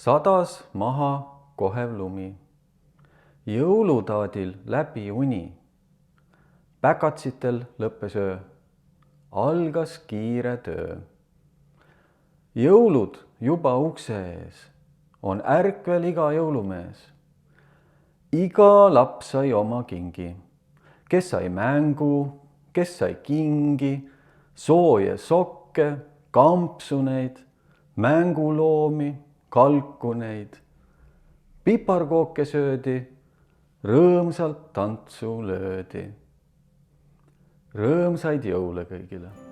Sadas maha kohev lumi, jõulutaadil läbi uni. Päkatsitel lõppes öö, algas kiire töö. Jõulud juba ukse ees, on ärkvel iga jõulumees. Iga laps sai oma kingi, kes sai mängu, kes sai kingi, sooje sokke, kampsuneid, mänguloomi, kalkuneid. Piparkooke söödi, rõõmsalt tantsu löödi. Rõõmsaid jõule kõigile!